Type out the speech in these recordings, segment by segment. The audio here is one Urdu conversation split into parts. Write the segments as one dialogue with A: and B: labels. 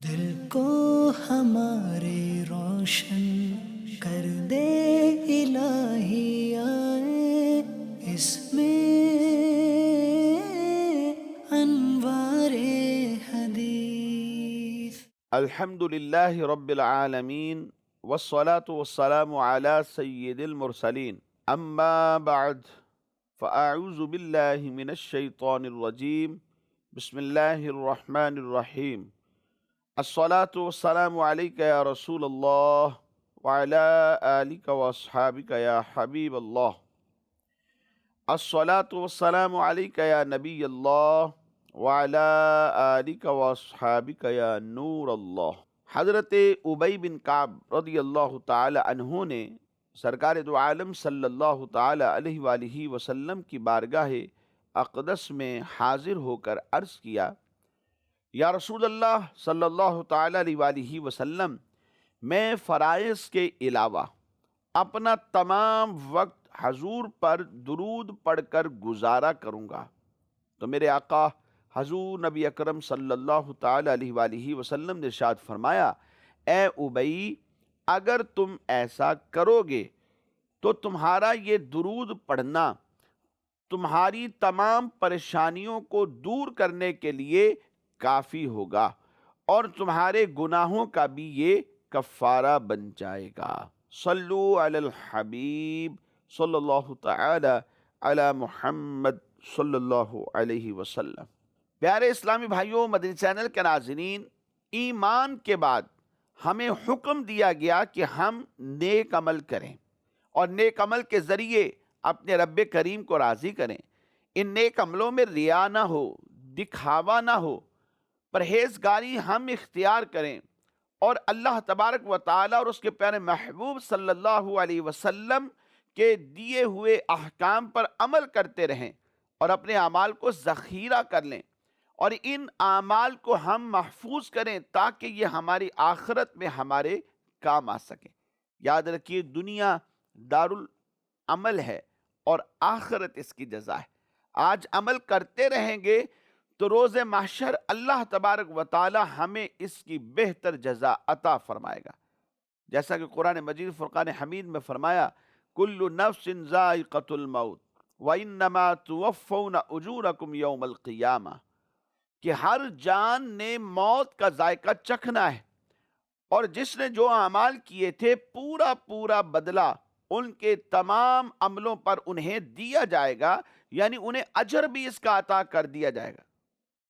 A: دل کو ہمارے روشن کر دے الہی، آئے اس میں انوار حدیث۔
B: الحمد للہ رب العالمین والصلاة والسلام علی سید المرسلین، اما بعد فاعوذ باللہ من الشیطان الرجیم، بسم اللہ الرحمن الرحیم۔ الصلاة والسلام علیک یا رسول اللہ وعلی آلک واصحابک یا حبیب اللہ۔ الصلاة والسلام علیک یا نبی اللہ وعلی آلک واصحابک یا نور اللہ۔ حضرت ابی بن کعب رضی اللہ تعالی عنہ نے سرکار دو عالم صلی اللہ تعالی علیہ وآلہ وسلم کی بارگاہ اقدس میں حاضر ہو کر عرض کیا، یا رسول اللہ صلی اللہ تعالی علیہ وآلہ وسلم، میں فرائض کے علاوہ اپنا تمام وقت حضور پر درود پڑھ کر گزارا کروں گا۔ تو میرے آقا حضور نبی اکرم صلی اللہ تعالی علیہ وآلہ وسلم نے ارشاد فرمایا، اے ابی، اگر تم ایسا کرو گے تو تمہارا یہ درود پڑھنا تمہاری تمام پریشانیوں کو دور کرنے کے لیے کافی ہوگا اور تمہارے گناہوں کا بھی یہ کفارہ بن جائے گا۔ صلو علی الحبیب صلی اللہ تعالی علی محمد صلی اللہ علیہ وسلم۔ پیارے اسلامی بھائیوں، مدنی چینل کے ناظرین، ایمان کے بعد ہمیں حکم دیا گیا کہ ہم نیک عمل کریں اور نیک عمل کے ذریعے اپنے رب کریم کو راضی کریں۔ ان نیک عملوں میں ریا نہ ہو، دکھاوا نہ ہو، پرہیزگاری ہم اختیار کریں اور اللہ تبارک و تعالی اور اس کے پیارے محبوب صلی اللہ علیہ وسلم کے دیے ہوئے احکام پر عمل کرتے رہیں اور اپنے اعمال کو ذخیرہ کر لیں اور ان اعمال کو ہم محفوظ کریں تاکہ یہ ہماری آخرت میں ہمارے کام آ سکیں۔ یاد رکھیے، دنیا دارالعمل ہے اور آخرت اس کی جزا ہے۔ آج عمل کرتے رہیں گے تو روز محشر اللہ تبارک و تعالی ہمیں اس کی بہتر جزا عطا فرمائے گا، جیسا کہ قرآن مجید فرقان حمید میں فرمایا، کل نفس ذائقۃ الموت وانما توفون اجورکم یوم القیامہ، کہ ہر جان نے موت کا ذائقہ چکھنا ہے اور جس نے جو اعمال کیے تھے پورا پورا بدلہ ان کے تمام عملوں پر انہیں دیا جائے گا، یعنی انہیں اجر بھی اس کا عطا کر دیا جائے گا۔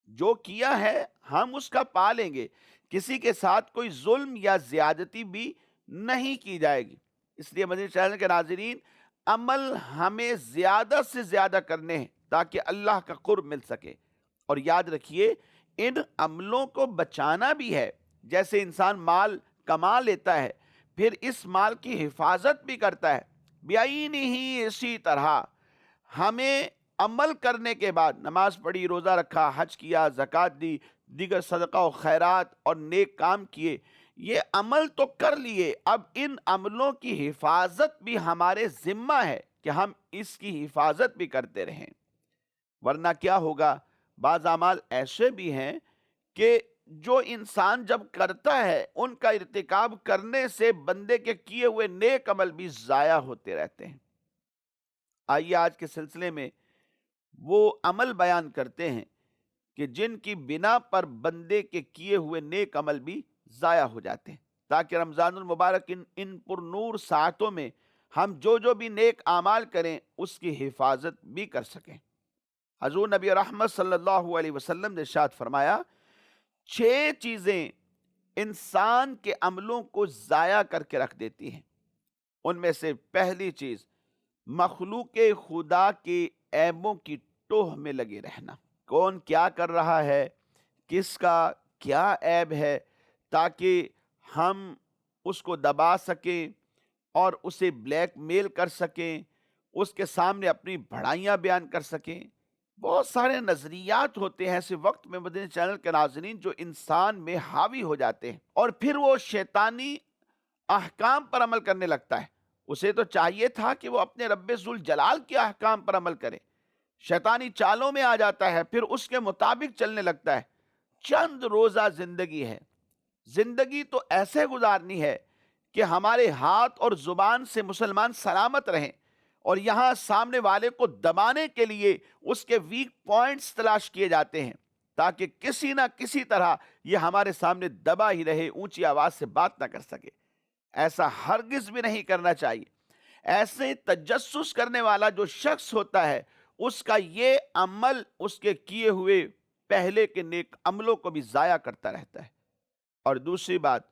B: جو کیا ہے ہم اس کا پا لیں گے، کسی کے ساتھ کوئی ظلم یا زیادتی بھی نہیں کی جائے گی۔ اس لیے مدنی چینل کے ناظرین، عمل ہمیں زیادہ سے زیادہ کرنے ہیں تاکہ اللہ کا قرب مل سکے، اور یاد رکھیے ان عملوں کو بچانا بھی ہے۔ جیسے انسان مال کما لیتا ہے پھر اس مال کی حفاظت بھی کرتا ہے، بعینہ اسی طرح ہمیں عمل کرنے کے بعد نماز پڑھی، روزہ رکھا، حج کیا، زکوٰۃ دی، دیگر صدقہ و خیرات اور نیک کام کیے، یہ عمل تو کر لیے، اب ان عملوں کی حفاظت بھی ہمارے ذمہ ہے کہ ہم اس کی حفاظت بھی کرتے رہیں، ورنہ کیا ہوگا؟ بعض اعمال ایسے بھی ہیں کہ جو انسان جب کرتا ہے ان کا ارتکاب کرنے سے بندے کے کیے ہوئے نیک عمل بھی ضائع ہوتے رہتے ہیں۔ آئیے آج کے سلسلے میں وہ عمل بیان کرتے ہیں کہ جن کی بنا پر بندے کے کیے ہوئے نیک عمل بھی ضائع ہو جاتے ہیں، تاکہ رمضان المبارک ان پر نور ساعتوں میں ہم جو بھی نیک اعمال کریں اس کی حفاظت بھی کر سکیں۔ حضور نبی رحمت صلی اللہ علیہ وسلم نے ارشاد فرمایا، 6 چیزیں انسان کے عملوں کو ضائع کر کے رکھ دیتی ہیں۔ ان میں سے پہلی چیز، مخلوق خدا کے عیبوں کی ٹوہ میں لگے رہنا۔ کون کیا کر رہا ہے، کس کا کیا عیب ہے، تاکہ ہم اس کو دبا سکیں اور اسے بلیک میل کر سکیں، اس کے سامنے اپنی بڑائیاں بیان کر سکیں۔ بہت سارے نظریات ہوتے ہیں ایسے وقت میں مدنی چینل کے ناظرین جو انسان میں حاوی ہو جاتے ہیں اور پھر وہ شیطانی احکام پر عمل کرنے لگتا ہے۔ اسے تو چاہیے تھا کہ وہ اپنے رب ذوالجلال کے احکام پر عمل کرے، شیطانی چالوں میں آ جاتا ہے، پھر اس کے مطابق چلنے لگتا ہے۔ چند روزہ زندگی ہے، زندگی تو ایسے گزارنی ہے کہ ہمارے ہاتھ اور زبان سے مسلمان سلامت رہیں، اور یہاں سامنے والے کو دبانے کے لیے اس کے ویک پوائنٹس تلاش کیے جاتے ہیں تاکہ کسی نہ کسی طرح یہ ہمارے سامنے دبا ہی رہے، اونچی آواز سے بات نہ کر سکے۔ ایسا ہرگز بھی نہیں کرنا چاہیے۔ ایسے تجسس کرنے والا جو شخص ہوتا ہے، اس کا یہ عمل اس کے کیے ہوئے پہلے کے نیک عملوں کو بھی ضائع کرتا رہتا ہے۔ اور دوسری بات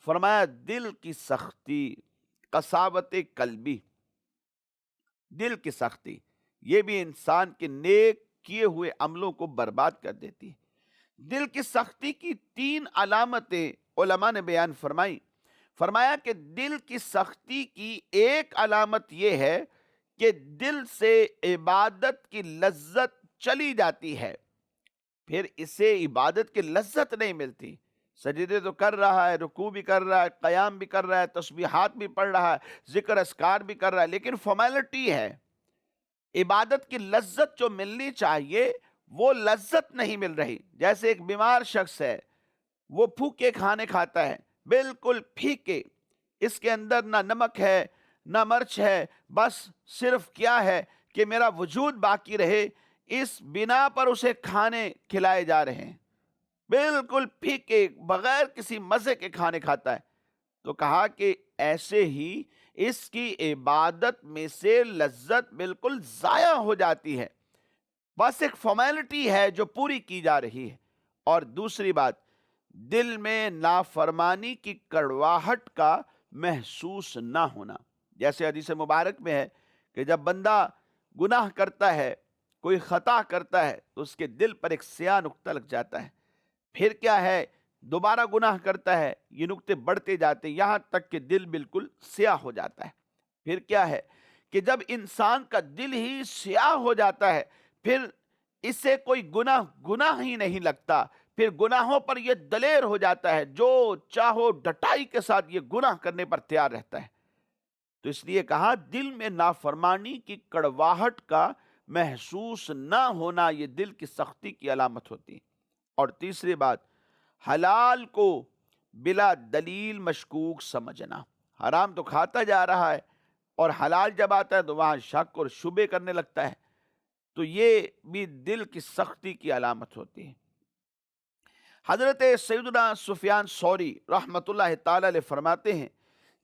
B: فرمایا، دل کی سختی، قساوت قلبی، دل کی سختی یہ بھی انسان کے نیک کیے ہوئے عملوں کو برباد کر دیتی ہے۔ دل کی سختی کی 3 علامتیں علماء نے بیان فرمایا کہ دل کی سختی کی ایک علامت یہ ہے کہ دل سے عبادت کی لذت چلی جاتی ہے، پھر اسے عبادت کی لذت نہیں ملتی۔ سجدے تو کر رہا ہے، رکوع بھی کر رہا ہے، قیام بھی کر رہا ہے، تسبیحات بھی پڑھ رہا ہے، ذکر اذکار بھی کر رہا ہے، لیکن فارمیلٹی ہے۔ عبادت کی لذت جو ملنی چاہیے وہ لذت نہیں مل رہی۔ جیسے ایک بیمار شخص ہے، وہ پھوکے کھانے کھاتا ہے، بالکل پھیکے، اس کے اندر نہ نمک ہے نہ مرچ ہے، بس صرف کیا ہے کہ میرا وجود باقی رہے، اس بنا پر اسے کھانے کھلائے جا رہے ہیں، بالکل پھیکے بغیر کسی مزے کے کھانے کھاتا ہے۔ تو کہا کہ ایسے ہی اس کی عبادت میں سے لذت بالکل ضائع ہو جاتی ہے، بس ایک فارمیلٹی ہے جو پوری کی جا رہی ہے۔ اور دوسری بات، دل میں نافرمانی کی کڑواہٹ کا محسوس نہ ہونا۔ جیسے حدیث مبارک میں ہے کہ جب بندہ گناہ کرتا ہے، کوئی خطا کرتا ہے، تو اس کے دل پر ایک سیاہ نقطہ لگ جاتا ہے، پھر کیا ہے، دوبارہ گناہ کرتا ہے، یہ نقطے بڑھتے جاتے ہیں یہاں تک کہ دل بالکل سیاہ ہو جاتا ہے۔ پھر کیا ہے کہ جب انسان کا دل ہی سیاہ ہو جاتا ہے، پھر اسے کوئی گناہ ہی نہیں لگتا، پھر گناہوں پر یہ دلیر ہو جاتا ہے، جو چاہو ڈٹائی کے ساتھ یہ گناہ کرنے پر تیار رہتا ہے۔ تو اس لیے کہا دل میں نافرمانی کی کڑواہٹ کا محسوس نہ ہونا یہ دل کی سختی کی علامت ہوتی ہے۔ اور تیسری بات، حلال کو بلا دلیل مشکوک سمجھنا۔ حرام تو کھاتا جا رہا ہے اور حلال جب آتا ہے تو وہاں شک اور شبے کرنے لگتا ہے، تو یہ بھی دل کی سختی کی علامت ہوتی ہے۔ حضرت سیدنا سفیان ثوری رحمۃ اللہ تعالی علیہ فرماتے ہیں،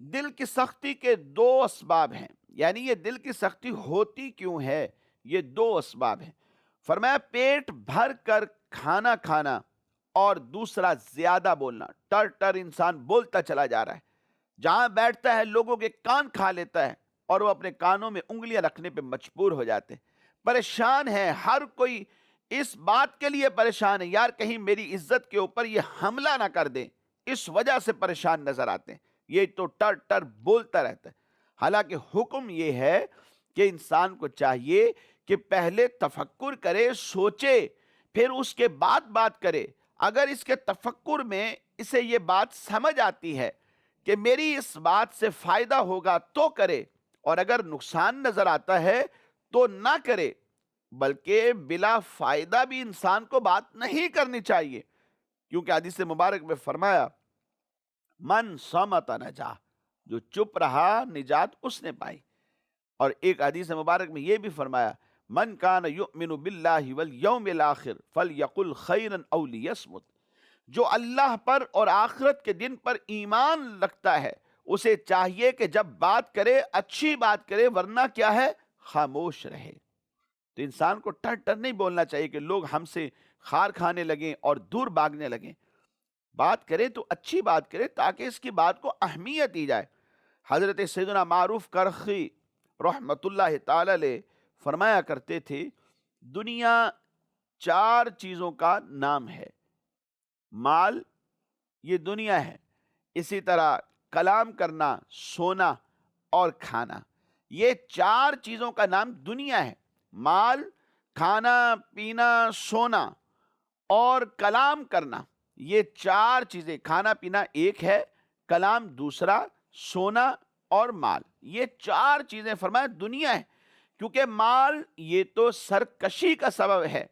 B: دل کی سختی کے 2 اسباب ہیں، یعنی یہ دل کی سختی ہوتی کیوں ہے، یہ 2 اسباب ہیں۔ فرمایا پیٹ بھر کر کھانا کھانا، اور دوسرا زیادہ بولنا۔ ٹر ٹر انسان بولتا چلا جا رہا ہے، جہاں بیٹھتا ہے لوگوں کے کان کھا لیتا ہے، اور وہ اپنے کانوں میں انگلیاں رکھنے پہ مجبور ہو جاتے ہیں، پریشان ہے، ہر کوئی اس بات کے لیے پریشان ہے، یار کہیں میری عزت کے اوپر یہ حملہ نہ کر دیں، اس وجہ سے پریشان نظر آتے ہیں، یہ تو ٹر ٹر بولتا رہتا ہے۔ حالانکہ حکم یہ ہے کہ انسان کو چاہیے کہ پہلے تفکر کرے، سوچے، پھر اس کے بعد بات کرے۔ اگر اس کے تفکر میں اسے یہ بات سمجھ آتی ہے کہ میری اس بات سے فائدہ ہوگا تو کرے، اور اگر نقصان نظر آتا ہے تو نہ کرے، بلکہ بلا فائدہ بھی انسان کو بات نہیں کرنی چاہیے، کیونکہ حدیث مبارک میں فرمایا من صمت نجا، جو چپ رہا نجات اس نے پائی۔ اور ایک حدیث مبارک میں یہ بھی فرمایا من کان یؤمن باللہ والیوم الاخر فلیقل خیرا او لیصمت، جو اللہ پر اور آخرت کے دن پر ایمان رکھتا ہے اسے چاہیے کہ جب بات کرے اچھی بات کرے، ورنہ کیا ہے، خاموش رہے۔ تو انسان کو ٹر ٹر نہیں بولنا چاہیے کہ لوگ ہم سے خار کھانے لگیں اور دور بھاگنے لگیں۔ بات کرے تو اچھی بات کرے تاکہ اس کی بات کو اہمیت دی جائے۔ حضرت سیدنا معروف کرخی رحمت اللہ تعالی علیہ فرمایا کرتے تھے، دنیا 4 چیزوں کا نام ہے، مال یہ دنیا ہے، اسی طرح کلام کرنا، سونا اور کھانا، یہ 4 چیزوں کا نام دنیا ہے۔ مال، کھانا پینا، سونا اور کلام کرنا، یہ 4 چیزیں، کھانا پینا ایک ہے، کلام دوسرا، سونا اور مال، یہ 4 چیزیں فرمایا دنیا ہے۔ کیونکہ مال یہ تو سرکشی کا سبب ہے،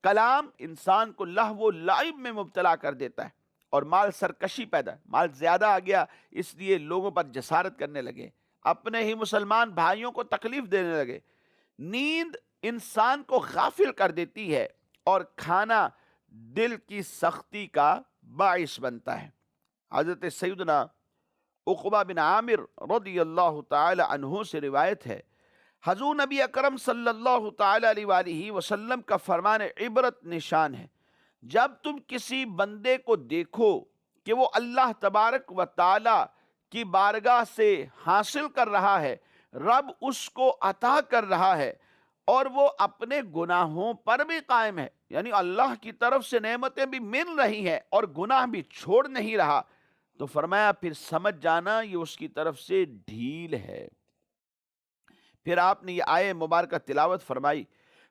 B: کلام انسان کو لہو و لعب میں مبتلا کر دیتا ہے، اور مال سرکشی پیدا، مال زیادہ آ گیا اس لیے لوگوں پر جسارت کرنے لگے، اپنے ہی مسلمان بھائیوں کو تکلیف دینے لگے۔ نیند انسان کو غافل کر دیتی ہے اور کھانا دل کی سختی کا باعث بنتا ہے۔ حضرت سیدنا عقبہ بن عامر رضی اللہ تعالی عنہ سے روایت ہے، حضور نبی اکرم صلی اللہ تعالی علیہ وآلہ وسلم کا فرمان عبرت نشان ہے، جب تم کسی بندے کو دیکھو کہ وہ اللہ تبارک و تعالی کی بارگاہ سے حاصل کر رہا ہے، رب اس کو عطا کر رہا ہے اور وہ اپنے گناہوں پر بھی قائم ہے، یعنی اللہ کی طرف سے نعمتیں بھی مل رہی ہیں اور گناہ بھی چھوڑ نہیں رہا، تو فرمایا پھر سمجھ جانا یہ اس کی طرف سے ڈھیل ہے۔ پھر آپ نے یہ آیہ مبارکہ تلاوت فرمائی،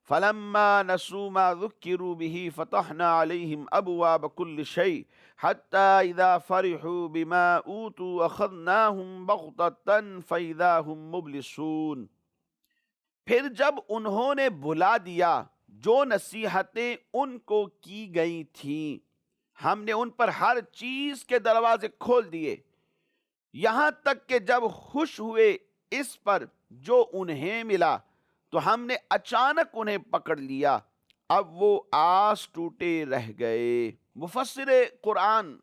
B: فَلَمَّا نَسُوا مَا ذُكِّرُوا بِهِ فَتَحْنَا عَلَيْهِمْ أَبْوَابَ كُلِّ شَيْءٍ حَتَّى إِذَا فَرِحُوا بِمَا أُوتُوا أَخَذْنَاهُمْ بَغْتَةً فَإِذَا هُمْ مُبْلِسُونَ۔ پھر جب انہوں نے بھلا دیا جو نصیحتیں ان کو کی گئی تھیں، ہم نے ان پر ہر چیز کے دروازے کھول دیے، یہاں تک کہ جب خوش ہوئے اس پر جو انہیں ملا تو ہم نے اچانک انہیں پکڑ لیا، اب وہ آس ٹوٹے رہ گئے۔ مفسر قرآن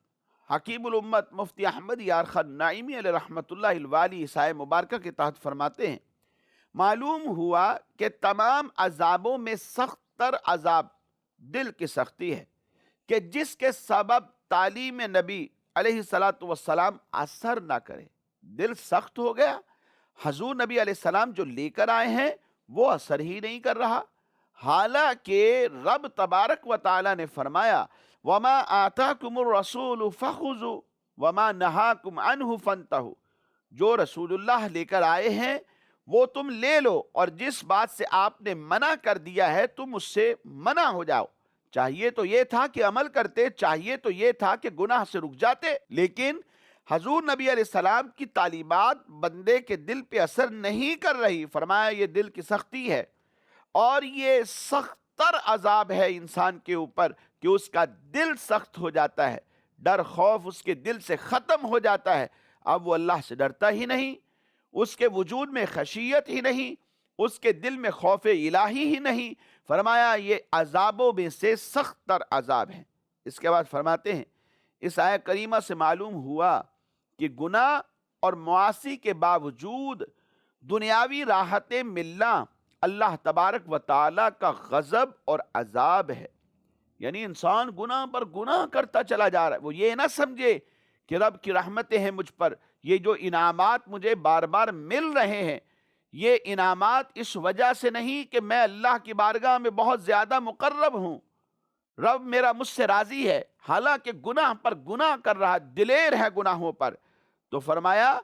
B: حکیم الامت مفتی احمد یار خان نعیمی علیہ رحمۃ اللہ الوالی اس آیہ مبارکہ کے تحت فرماتے ہیں، معلوم ہوا کہ تمام عذابوں میں سخت تر عذاب دل کی سختی ہے، کہ جس کے سبب تعلیم نبی علیہ السلام اثر نہ کرے۔ دل سخت ہو گیا، حضور نبی علیہ السلام جو لے کر آئے ہیں وہ اثر ہی نہیں کر رہا، حالانکہ رب تبارک و تعالی نے فرمایا وَمَا آتَاكُمُ الرَّسُولُ فَخُذُوا وَمَا نَهَاكُمْ عَنْهُ فَانْتَهُوا، جو رسول اللہ لے کر آئے ہیں وہ تم لے لو، اور جس بات سے آپ نے منع کر دیا ہے تم اس سے منع ہو جاؤ۔ چاہیے تو یہ تھا کہ عمل کرتے، چاہیے تو یہ تھا کہ گناہ سے رک جاتے، لیکن حضور نبی علیہ السلام کی تعلیمات بندے کے دل پہ اثر نہیں کر رہی۔ فرمایا یہ دل کی سختی ہے اور یہ سخت تر عذاب ہے انسان کے اوپر کہ اس کا دل سخت ہو جاتا ہے، ڈر خوف اس کے دل سے ختم ہو جاتا ہے، اب وہ اللہ سے ڈرتا ہی نہیں، اس کے وجود میں خشیت ہی نہیں، اس کے دل میں خوف الہی ہی نہیں۔ فرمایا یہ عذابوں میں سے سخت تر عذاب ہیں۔ اس کے بعد فرماتے ہیں اس آیہ کریمہ سے معلوم ہوا کہ گناہ اور معاصی کے باوجود دنیاوی راحتیں ملنا اللہ تبارک و تعالی کا غضب اور عذاب ہے، یعنی انسان گناہ پر گناہ کرتا چلا جا رہا ہے، وہ یہ نہ سمجھے کہ رب کی رحمتیں ہیں مجھ پر، یہ جو انعامات مجھے بار بار مل رہے ہیں یہ انعامات اس وجہ سے نہیں کہ میں اللہ کی بارگاہ میں بہت زیادہ مقرب ہوں، رب میرا مجھ سے راضی ہے، حالانکہ گناہ پر گناہ کر رہا، دلیر ہے گناہوں پر۔ تو فرمایا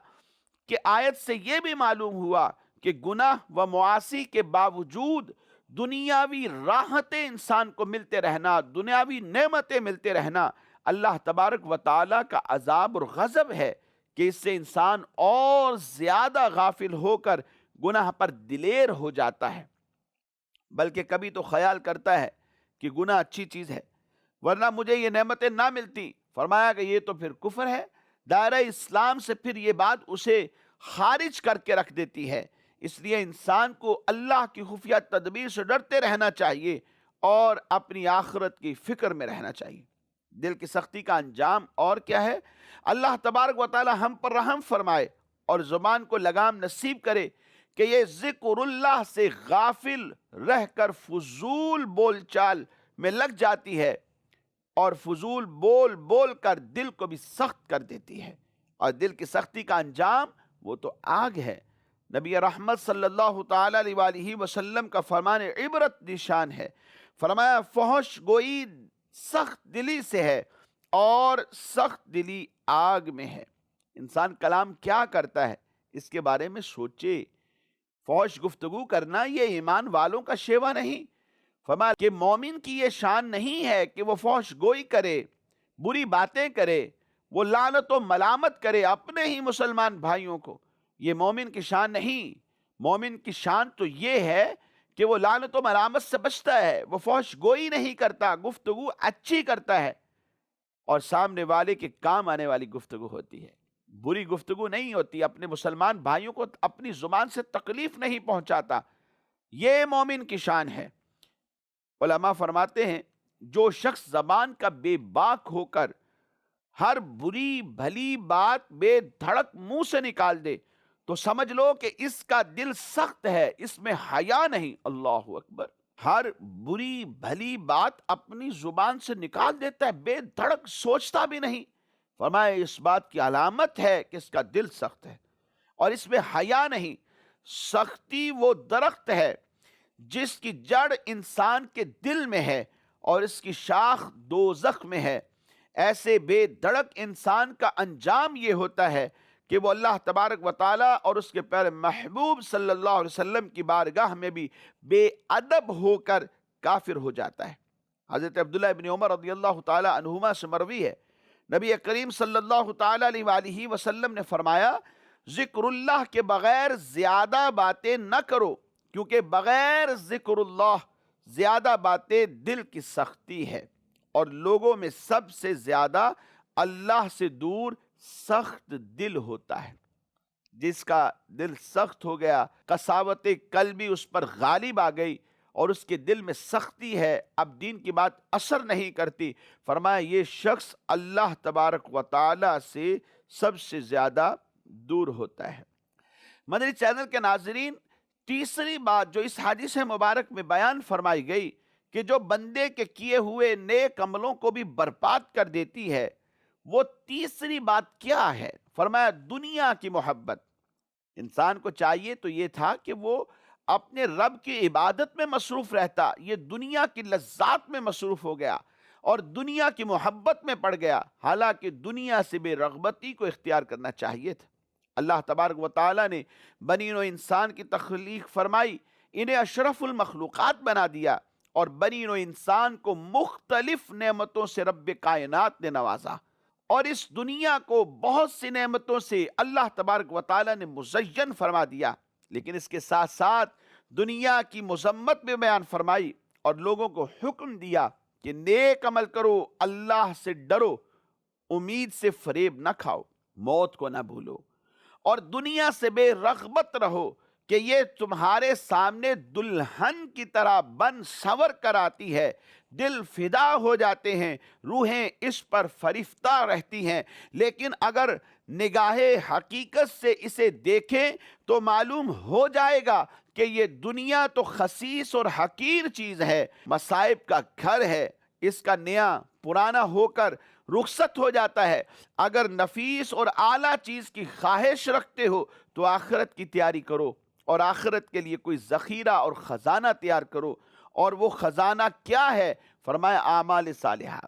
B: کہ آیت سے یہ بھی معلوم ہوا کہ گناہ و معاصی کے باوجود دنیاوی راحتیں انسان کو ملتے رہنا، دنیاوی نعمتیں ملتے رہنا اللہ تبارک و تعالی کا عذاب اور غضب ہے کہ اس سے انسان اور زیادہ غافل ہو کر گناہ پر دلیر ہو جاتا ہے، بلکہ کبھی تو خیال کرتا ہے کہ گناہ اچھی چیز ہے ورنہ مجھے یہ نعمتیں نہ ملتی۔ فرمایا کہ یہ تو پھر کفر ہے، دائرہ اسلام سے پھر یہ بات اسے خارج کر کے رکھ دیتی ہے۔ اس لیے انسان کو اللہ کی خفیہ تدبیر سے ڈرتے رہنا چاہیے اور اپنی آخرت کی فکر میں رہنا چاہیے۔ دل کی سختی کا انجام اور کیا ہے؟ اللہ تبارک و تعالی ہم پر رحم فرمائے اور زبان کو لگام نصیب کرے کہ یہ ذکر اللہ سے غافل رہ کر فضول بول چال میں لگ جاتی ہے اور فضول بول بول کر دل کو بھی سخت کر دیتی ہے، اور دل کی سختی کا انجام وہ تو آگ ہے۔ نبی رحمت صلی اللہ تعالی علیہ وآلہ وسلم کا فرمان عبرت نشان ہے، فرمایا فحش گوئی سخت دلی سے ہے اور سخت دلی آگ میں ہے۔ انسان کلام کیا کرتا ہے اس کے بارے میں سوچے، فحش گفتگو کرنا یہ ایمان والوں کا شیوا نہیں۔ فرمایا کہ مومن کی یہ شان نہیں ہے کہ وہ فحش گوئی کرے، بری باتیں کرے، وہ لعنت و ملامت کرے اپنے ہی مسلمان بھائیوں کو، یہ مومن کی شان نہیں۔ مومن کی شان تو یہ ہے کہ وہ لعنت و ملامت سے بچتا ہے، وہ فحش گوئی نہیں کرتا، گفتگو اچھی کرتا ہے۔ اور سامنے والے کے کام آنے والی گفتگو ہوتی ہے، بری گفتگو نہیں ہوتی، اپنے مسلمان بھائیوں کو اپنی زبان سے تکلیف نہیں پہنچاتا، یہ مومن کی شان ہے۔ علماء فرماتے ہیں جو شخص زبان کا بے باک ہو کر ہر بری بھلی بات بے دھڑک منہ سے نکال دے تو سمجھ لو کہ اس کا دل سخت ہے، اس میں حیا نہیں۔ اللہ اکبر! ہر بری بھلی بات اپنی زبان سے نکال دیتا ہے، بے دھڑک، سوچتا بھی نہیں۔ فرمایا اس بات کی علامت ہے کہ اس کا دل سخت ہے اور اس میں حیا نہیں۔ سختی وہ درخت ہے جس کی جڑ انسان کے دل میں ہے اور اس کی شاخ دوزخ میں ہے۔ ایسے بے دھڑک انسان کا انجام یہ ہوتا ہے کہ وہ اللہ تبارک و تعالیٰ اور اس کے پیارے محبوب صلی اللہ علیہ وسلم کی بارگاہ میں بھی بے ادب ہو کر کافر ہو جاتا ہے۔ حضرت عبداللہ ابن عمر رضی اللہ تعالیٰ عنہما سے مروی ہے، نبی کریم صلی اللہ تعالیٰ علیہ وآلہ وسلم نے فرمایا، ذکر اللہ کے بغیر زیادہ باتیں نہ کرو، کیونکہ بغیر ذکر اللہ زیادہ باتیں دل کی سختی ہے، اور لوگوں میں سب سے زیادہ اللہ سے دور سخت دل ہوتا ہے۔ جس کا دل سخت ہو گیا، قساوت قلبی اس پر غالب آ گئی اور اس کے دل میں سختی ہے، اب دین کی بات اثر نہیں کرتی، فرمایا یہ شخص اللہ تبارک و تعالی سے سب سے زیادہ دور ہوتا ہے۔ مدنی چینل کے ناظرین، تیسری بات جو اس حدیث مبارک میں بیان فرمائی گئی کہ جو بندے کے کیے ہوئے نیک عملوں کو بھی برباد کر دیتی ہے، وہ تیسری بات کیا ہے؟ فرمایا دنیا کی محبت۔ انسان کو چاہیے تو یہ تھا کہ وہ اپنے رب کی عبادت میں مصروف رہتا، یہ دنیا کی لذات میں مصروف ہو گیا اور دنیا کی محبت میں پڑ گیا، حالانکہ دنیا سے بے رغبتی کو اختیار کرنا چاہیے تھا۔ اللہ تبارک و تعالیٰ نے بنی نوع انسان کی تخلیق فرمائی، انہیں اشرف المخلوقات بنا دیا اور بنی نوع انسان کو مختلف نعمتوں سے رب کائنات نے نوازا، اور اس دنیا کو بہت سی نعمتوں سے اللہ تبارک و تعالیٰ نے مزین فرما دیا، لیکن اس کے ساتھ ساتھ دنیا کی مذمت بھی بیان فرمائی اور لوگوں کو حکم دیا کہ نیک عمل کرو، اللہ سے ڈرو، امید سے فریب نہ کھاؤ، موت کو نہ بھولو، اور دنیا سے بے رغبت رہو کہ یہ تمہارے سامنے دلہن کی طرح بن سنور کر آتی ہے، دل فدا ہو جاتے ہیں، روحیں اس پر فریفتہ رہتی ہیں، لیکن اگر نگاہ حقیقت سے اسے دیکھیں تو معلوم ہو جائے گا کہ یہ دنیا تو خسیس اور حقیر چیز ہے، مصائب کا گھر ہے، اس کا نیا پرانا ہو کر رخصت ہو جاتا ہے۔ اگر نفیس اور اعلیٰ چیز کی خواہش رکھتے ہو تو آخرت کی تیاری کرو اور آخرت کے لیے کوئی ذخیرہ اور خزانہ تیار کرو، اور وہ خزانہ کیا ہے؟ فرمایا اعمال صالحہ،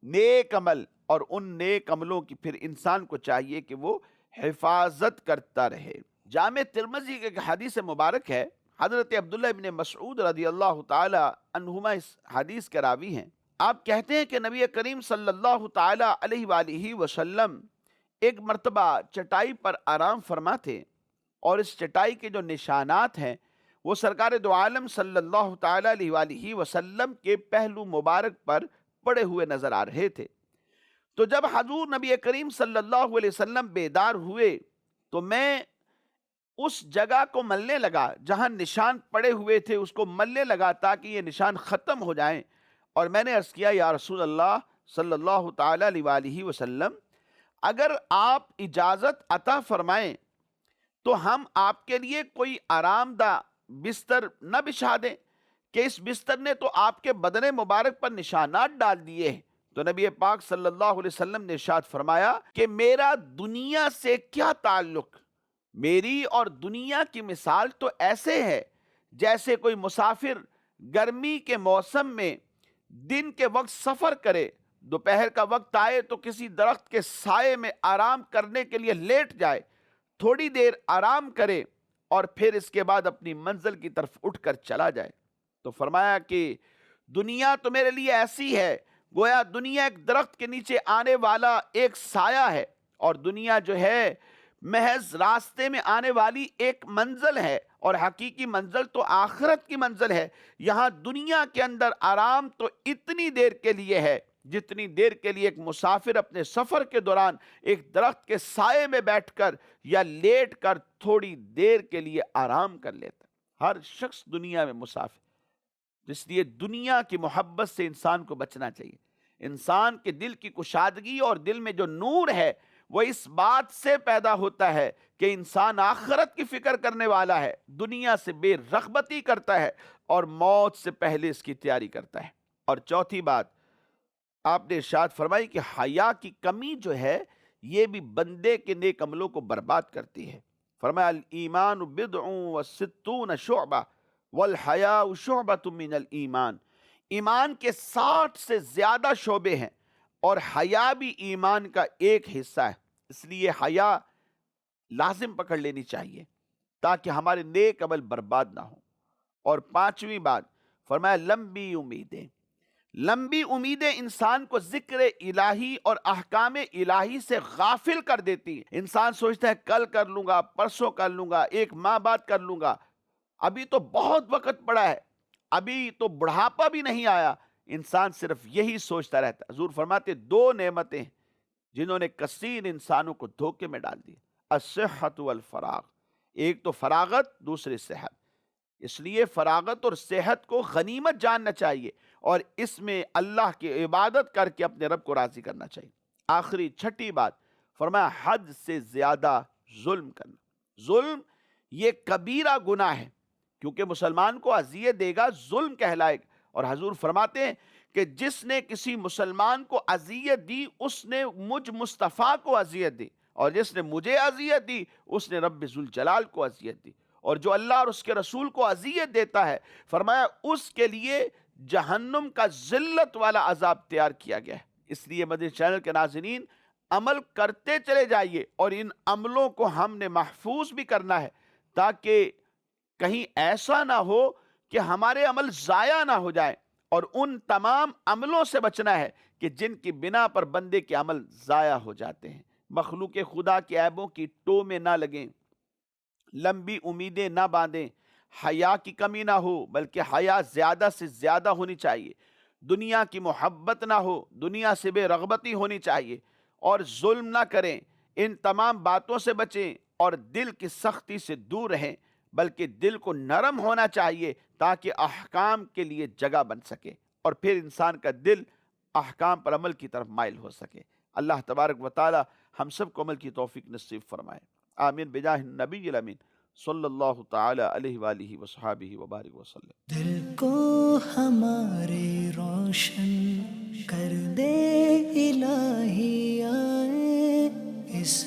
B: نیک عمل، اور ان نیک عملوں کی پھر انسان کو چاہیے کہ وہ حفاظت کرتا رہے۔ جامع ترمذی کے حدیث مبارک ہے، حضرت عبداللہ ابن مسعود رضی اللہ تعالی عنہما اس حدیث کے راوی ہیں۔ آپ کہتے ہیں کہ نبی کریم صلی اللہ تعالی علیہ وآلہ وسلم ایک مرتبہ چٹائی پر آرام فرما تھے، اور اس چٹائی کے جو نشانات ہیں وہ سرکار دو عالم صلی اللہ تعالی علیہ وآلہ وسلم کے پہلو مبارک پر پڑے ہوئے نظر آ رہے تھے۔ تو جب حضور نبی کریم صلی اللہ علیہ وسلم بیدار ہوئے تو میں اس جگہ کو ملنے لگا جہاں نشان پڑے ہوئے تھے، اس کو ملنے لگا تاکہ یہ نشان ختم ہو جائیں، اور میں نے عرض کیا یا رسول اللہ صلی اللہ تعالی علیہ وآلہ وسلم، اگر آپ اجازت عطا فرمائیں تو ہم آپ کے لیے کوئی آرام دہ بستر نہ بچھا دیں کہ اس بستر نے تو آپ کے بدن مبارک پر نشانات ڈال دیے ہیں۔ تو نبی پاک صلی اللہ علیہ وسلم نے ارشاد فرمایا کہ میرا دنیا سے کیا تعلق؟ میری اور دنیا کی مثال تو ایسے ہے جیسے کوئی مسافر گرمی کے موسم میں دن کے وقت سفر کرے، دوپہر کا وقت آئے تو کسی درخت کے سائے میں آرام کرنے کے لیے لیٹ جائے، تھوڑی دیر آرام کرے اور پھر اس کے بعد اپنی منزل کی طرف اٹھ کر چلا جائے۔ تو فرمایا کہ دنیا تو میرے لیے ایسی ہے، گویا دنیا ایک درخت کے نیچے آنے والا ایک سایہ ہے، اور دنیا جو ہے محض راستے میں آنے والی ایک منزل ہے، اور حقیقی منزل تو آخرت کی منزل ہے۔ یہاں دنیا کے اندر آرام تو اتنی دیر کے لیے ہے جتنی دیر کے لیے ایک مسافر اپنے سفر کے دوران ایک درخت کے سائے میں بیٹھ کر یا لیٹ کر تھوڑی دیر کے لیے آرام کر لیتا ہے۔ ہر شخص دنیا میں مسافر، اس لیے دنیا کی محبت سے انسان کو بچنا چاہیے۔ انسان کے دل کی کشادگی اور دل میں جو نور ہے وہ اس بات سے پیدا ہوتا ہے کہ انسان آخرت کی فکر کرنے والا ہے، دنیا سے بے رغبتی کرتا ہے اور موت سے پہلے اس کی تیاری کرتا ہے۔ اور چوتھی بات آپ نے ارشاد فرمائی کہ حیا کی کمی جو ہے یہ بھی بندے کے نیک عملوں کو برباد کرتی ہے۔ فرمایا الایمان بضع وستون شعبہ والحیاء شعبۃ من الایمان، ایمان کے 60 سے زیادہ شعبے ہیں اور حیا بھی ایمان کا ایک حصہ ہے، اس لیے حیا لازم پکڑ لینی چاہیے تاکہ ہمارے نیک عمل برباد نہ ہوں۔ اور پانچویں بات فرمایا لمبی امیدیں، لمبی امیدیں انسان کو ذکر الہی اور احکام الہی سے غافل کر دیتی ہیں۔ انسان سوچتا ہے کل کر لوں گا، پرسوں کر لوں گا، ایک ماہ بعد کر لوں گا، ابھی تو بہت وقت پڑا ہے، ابھی تو بڑھاپا بھی نہیں آیا۔ انسان صرف یہی سوچتا رہتا ہے۔ حضور فرماتے 2 نعمتیں جنہوں نے کثیر انسانوں کو دھوکے میں ڈال دی، الصحت والفراغ، ایک تو فراغت، دوسری صحت۔ اس لیے فراغت اور صحت کو غنیمت جاننا چاہیے اور اس میں اللہ کی عبادت کر کے اپنے رب کو راضی کرنا چاہیے۔ آخری چھٹی بات فرمایا حد سے زیادہ ظلم کرنا۔ ظلم یہ کبیرہ گناہ ہے، کیونکہ مسلمان کو اذیت دے گا ظلم کہلائے گا، اور حضور فرماتے ہیں کہ جس نے کسی مسلمان کو اذیت دی اس نے مجھ مصطفیٰ کو اذیت دی، اور جس نے مجھے اذیت دی اس نے رب ذوالجلال کو اذیت دی، اور جو اللہ اور اس کے رسول کو اذیت دیتا ہے فرمایا اس کے لیے جہنم کا ذلت والا عذاب تیار کیا گیا ہے۔ اس لیے مدنی چینل کے ناظرین عمل کرتے چلے جائیے، اور ان عملوں کو ہم نے محفوظ بھی کرنا ہے تاکہ کہیں ایسا نہ ہو کہ ہمارے عمل ضائع نہ ہو جائیں، اور ان تمام عملوں سے بچنا ہے کہ جن کی بنا پر بندے کے عمل ضائع ہو جاتے ہیں۔ مخلوق خدا کے عیبوں کی ٹو میں نہ لگیں، لمبی امیدیں نہ باندھیں، حیا کی کمی نہ ہو بلکہ حیا زیادہ سے زیادہ ہونی چاہیے، دنیا کی محبت نہ ہو، دنیا سے بے رغبتی ہونی چاہیے، اور ظلم نہ کریں، ان تمام باتوں سے بچیں اور دل کی سختی سے دور رہیں، بلکہ دل کو نرم ہونا چاہیے تاکہ احکام کے لیے جگہ بن سکے اور پھر انسان کا دل احکام پر عمل کی طرف مائل ہو سکے۔ اللہ تبارک و تعالی ہم سب کو عمل کی توفیق نصیب فرمائے، آمین بجاہ النبی الامین صلی اللہ تعالی علیہ وآلہ وصحبہ وبارک وسلم۔
A: دل کو ہمارے روشن کر دے الہی آئے اس